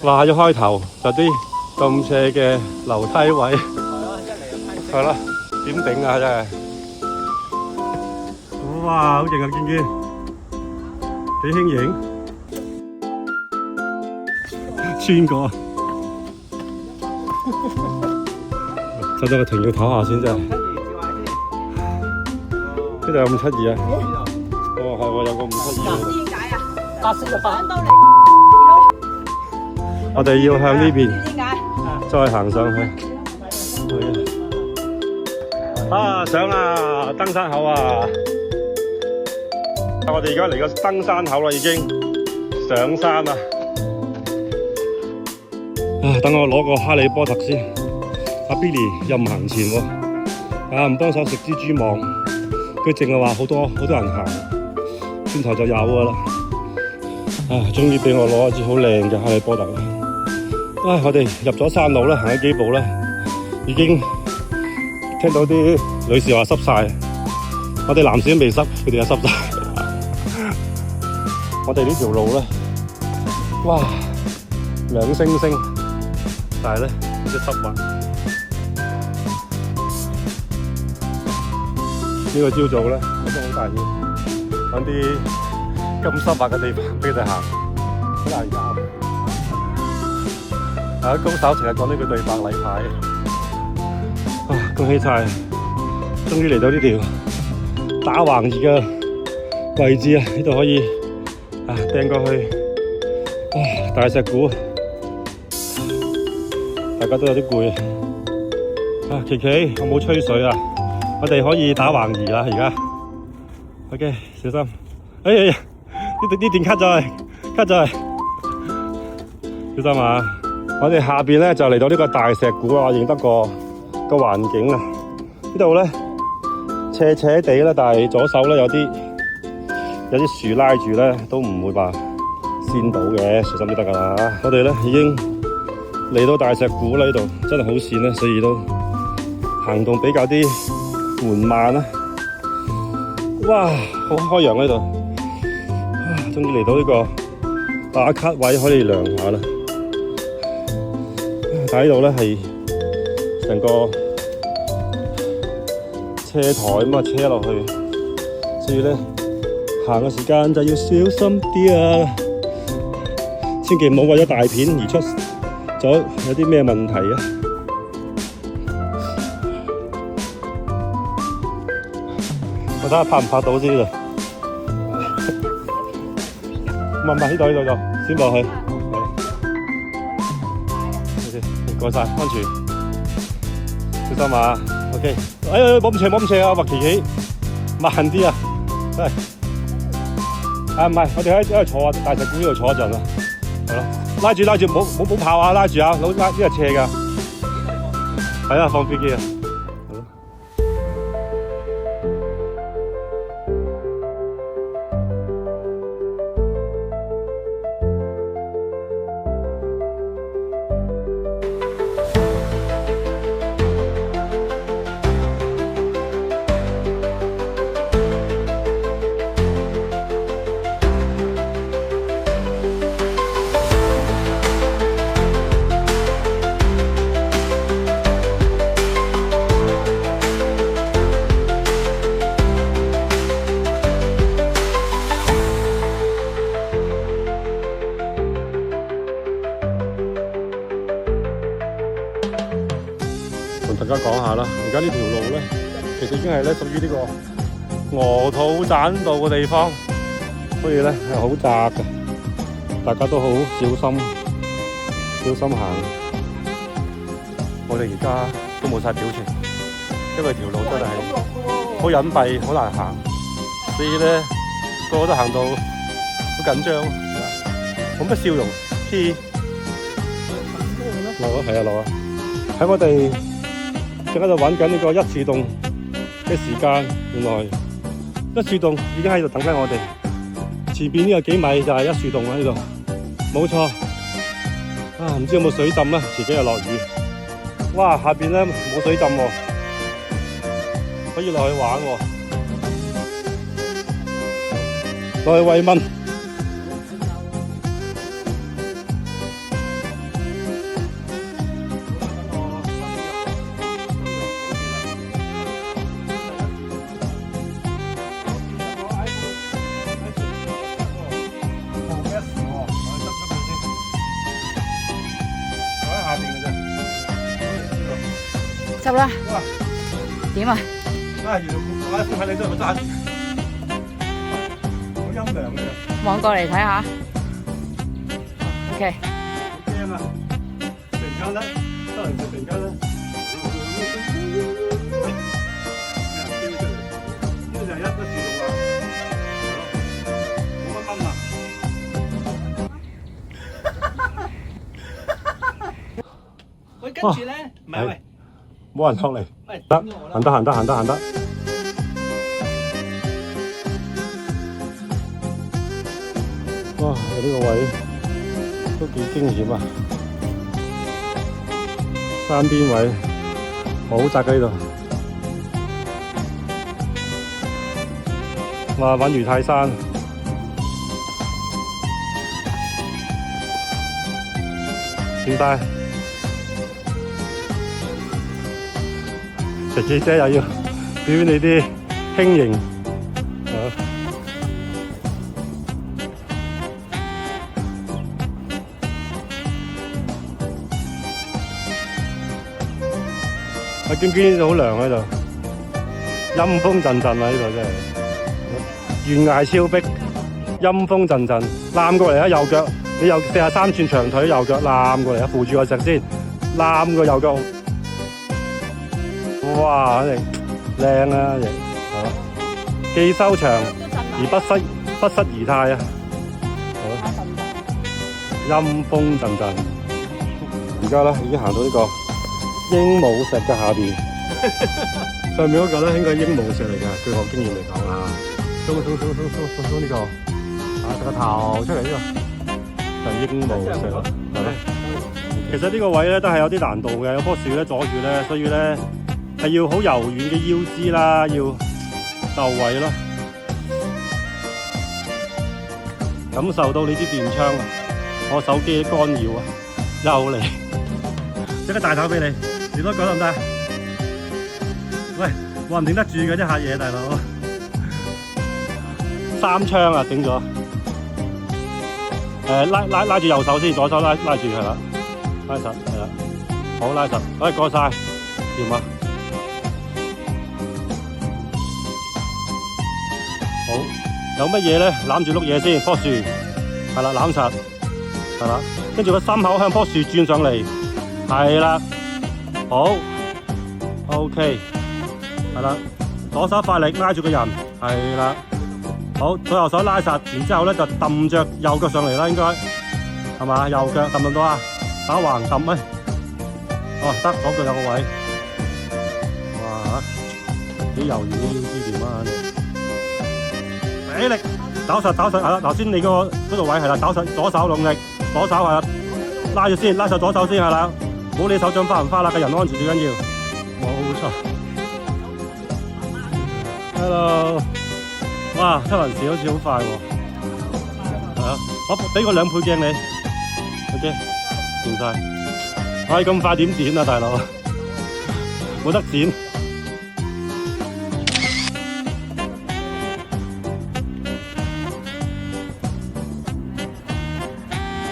哇！一開頭就啲咁斜嘅樓梯位，係咯，點頂啊真係！哇！好勁啊，見幾輕盈，穿過，真係個停要唞下先真係。呢度有572啊！哦，係喎，有個572。點解啊？848到嚟。我哋要向呢邊點解？再行上去。啊，上啦！登山口啊！我哋而家嚟個登山口啦，已經上山啦。等我攞個哈利波特先。阿 Billy 又唔行前喎，唔幫手食蜘蛛網。佢淨係話好多人行，轉頭就有㗎啦。終於俾我攞一支好靚嘅哈利波特啦。我哋入咗山路咧，行咗幾步咧，已經聽到啲女士話濕晒，我哋男士都未濕，佢哋又濕晒。我哋呢條路咧，哇，2星星，但係咧好似濕滑。呢個朝早咧，我都好大意揾啲咁濕滑嘅地方俾佢哋行，好難搞。高手成日講呢句對白例牌。恭喜晒，終於嚟到呢條打橫移嘅位置啊！呢度可以掟過去。大石鼓，大家都有啲攰啊！琪琪，我冇吹水啊！我哋可以打橫移啦，而家。OK， 小心。哎呀，呢段 cut 咗去，小心啊！我哋下邊咧就嚟到呢個大石鼓啊，我認得個環境啊。呢度咧斜斜地啦，但係左手咧有啲樹拉住咧，都唔會話跣到嘅，小心啲得噶啦。我哋咧已經嚟到大石鼓啦，呢度真係好跣咧，所以都行動比較啲緩慢啦。哇，好開揚喺度，終於嚟到呢個打卡位可以量下啦。但係呢度咧係成個車台咁啊，車落去，所以咧行嘅時間就要小心啲啊，千祈唔好為咗大片而出咗有啲咩問題啊！我睇下拍唔拍到先呢度，唔係呢度就先落去。過晒，安全，小心啊 ！OK， 哎呀，冇咁斜啊，麥琪琪，慢啲啊！唔係，我哋喺度坐大石鼓呢度坐一陣啦，係咯，拉住，唔好跑啊，拉住啊，呢個斜㗎，係啊，放飛機啊！同大家講下啦，而家呢條路咧，其實已經係咧屬於呢個鵝肚棧道嘅地方，所以咧係好窄嘅，大家都好小心行。我哋而家都冇晒表情，因為條路真係好隱蔽，好難行，所以咧個個都行到好緊張，冇乜笑容。落啊，係啊，落啊！喺我哋正喺度揾緊呢個一樹洞嘅時間，原來一樹洞已經喺度等緊我哋。前邊呢個幾米就係一樹洞啦，呢度冇錯。唔知有冇水浸啦？前幾日落雨，哇！下邊咧冇水浸喎，可以落去玩喎，落去慰問。執啦。哇！點啊？原來我喺你度揸住，好陰涼嘅。望過嚟睇下。OK。好驚啊！突然間咧，突然間咧，飆出嚟，呢個就係一自動啦，冇乜蚊啊！喂，跟住咧，唔係喂，冇人落嚟，喂，得，行得。哇！呢個位都幾驚險啊！山邊位好窄嘅呢度。哇！揾魚泰山，點晒？食記者又要表演你啲輕盈。阿娟娟好涼喺度，陰風陣陣啊！呢度真係懸崖峭壁，陰風陣陣，攬過嚟啊！右腳你有43寸長腿，右腳攬過嚟啊！扶住個石先，攬個右腳，哇！真係靚啊！係嘛，既修長而不失儀態啊！陰風陣陣，而家咧已經行到呢個鸚鵡石嘅下邊，上面嗰個咧應該係鸚鵡石嚟嘅，據我經驗嚟講啊，鬆呢個，個頭出嚟呢個，就係鸚鵡石啦，係咪？其實呢個位咧都係有啲難度嘅，有棵樹咧阻住咧，所以咧係要好柔軟嘅腰肢啦，要就位咯，感受到你支電槍啊，我手機嘅干擾啊，又嚟，即刻大頭俾你。你多講得唔得？喂，我唔頂得住嘅啲客嘢，大佬。3槍啊，頂咗。拉住右手先，左手拉住係啦，拉實係啦，好拉實，可以過晒，掂啊！好，有乜嘢咧？攬住碌嘢先，棵樹係啦，攬實係啦，跟住個心口向棵樹轉上嚟，係啦。好 ，OK， 係啦，左手發力拉住個人，係啦，好，左右手拉實，然之後咧就揼着右腳上嚟啦，應該係嘛？右腳揼唔到啊？打橫揼咩？哦，得，左腳有個位，哇，幾柔軟嘅腰肢點啊！俾力，找實，係啦，頭先你嗰度位係啦，找實，左手用力，左手係啦，拉住先，拉實左手先係啦。唔好理手掌花唔花啦，個人安全最緊要。冇錯。Hello， 哇，七雲市好似好快喎。係啊，我俾個2倍鏡你。OK， 掂晒。唉，咁快點剪啊，大佬？冇得剪。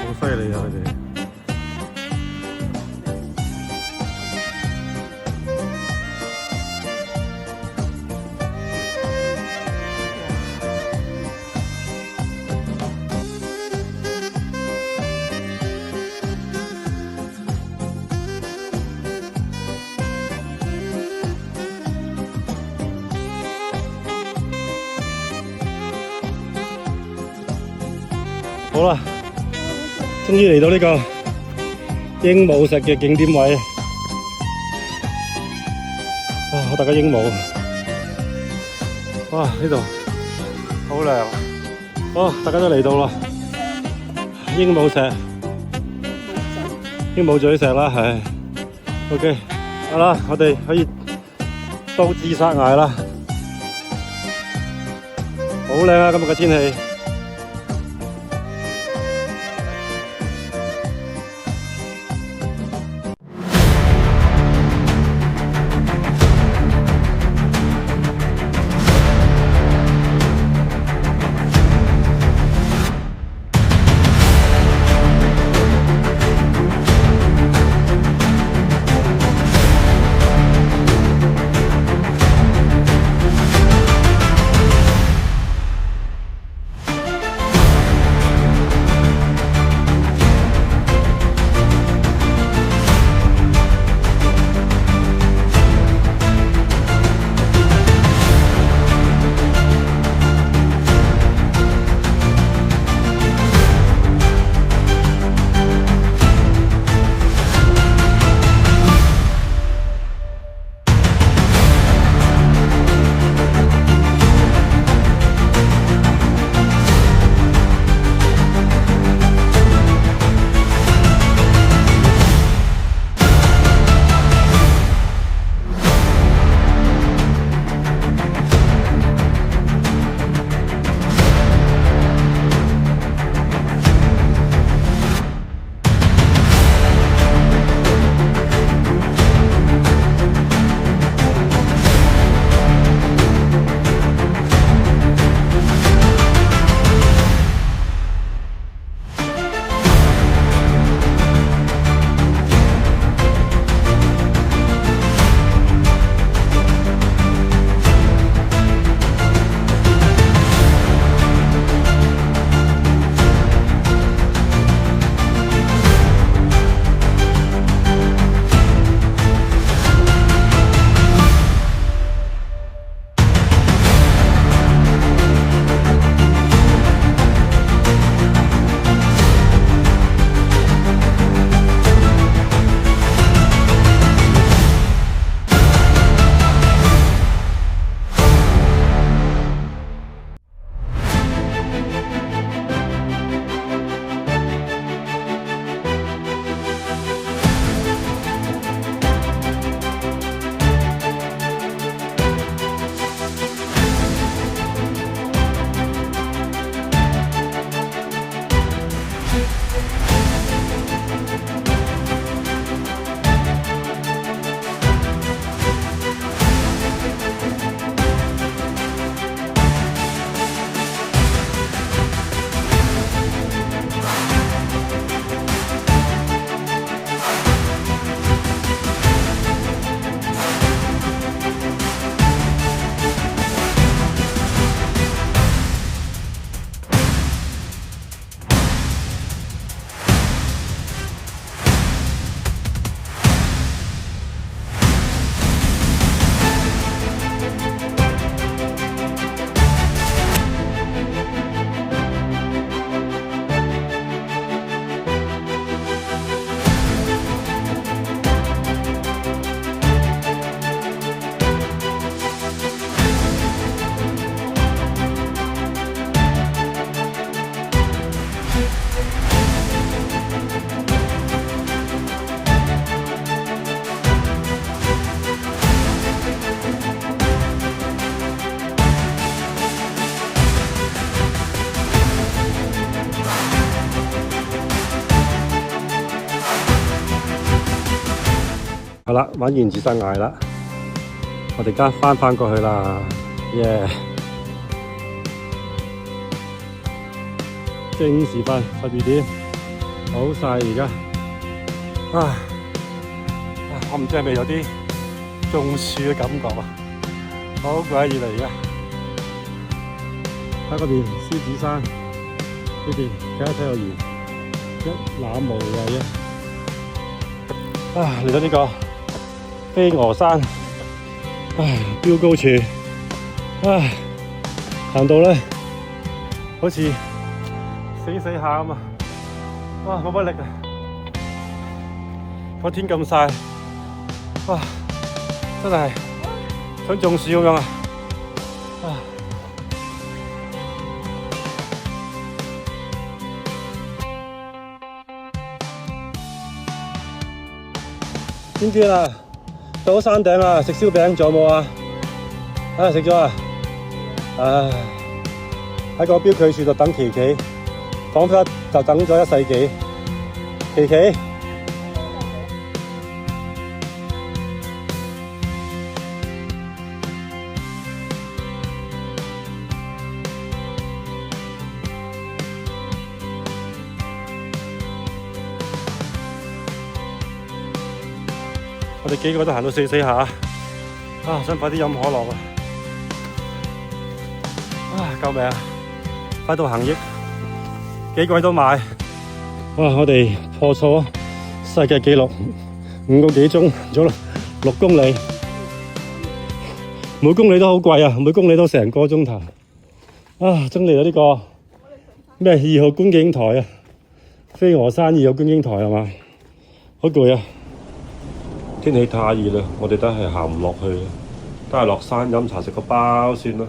好犀利啊！佢哋。好啦，終於嚟到呢個鸚鵡石嘅景點位，哇！好大個鸚鵡，哇！呢度好靚，哦！大家都嚟到啦，鸚鵡石，鸚鵡嘴石啦，係 ，OK， 好啦，我哋可以到自殺崖啦，好靚啊！今日嘅天氣。好啦，玩完自殺崖啦，我哋而家翻過去啦，耶！正時分12點，好曬而家。我唔知係咪有啲中暑嘅感覺啊，好鬼熱嚟而家。喺嗰邊獅子山，呢邊睇下體育園，一覽無遺啊！嚟到呢個飛鵝山，標高處，行到咧好似死下咁啊！冇乜力啊！個天咁曬，真係想中暑咁樣啊！邊邊啊？到咗山頂啊！食燒餅仲有冇啊？食咗啊！喺個標距處度等琪琪，彷彿就等咗1世紀。琪琪，我哋幾個都行到死下，想快啲飲可樂啊！救命啊！快到行益，幾個都買。我哋破錯世界紀錄，5個幾鐘咗6公里，每公里都好貴啊！每公里都成個鐘頭。終嚟到呢個咩2號觀景台啊？飛鵝山2號觀景台係嘛？好攰啊！天氣太熱啦，我哋都係行唔落去，都係落山飲茶食個包算啦。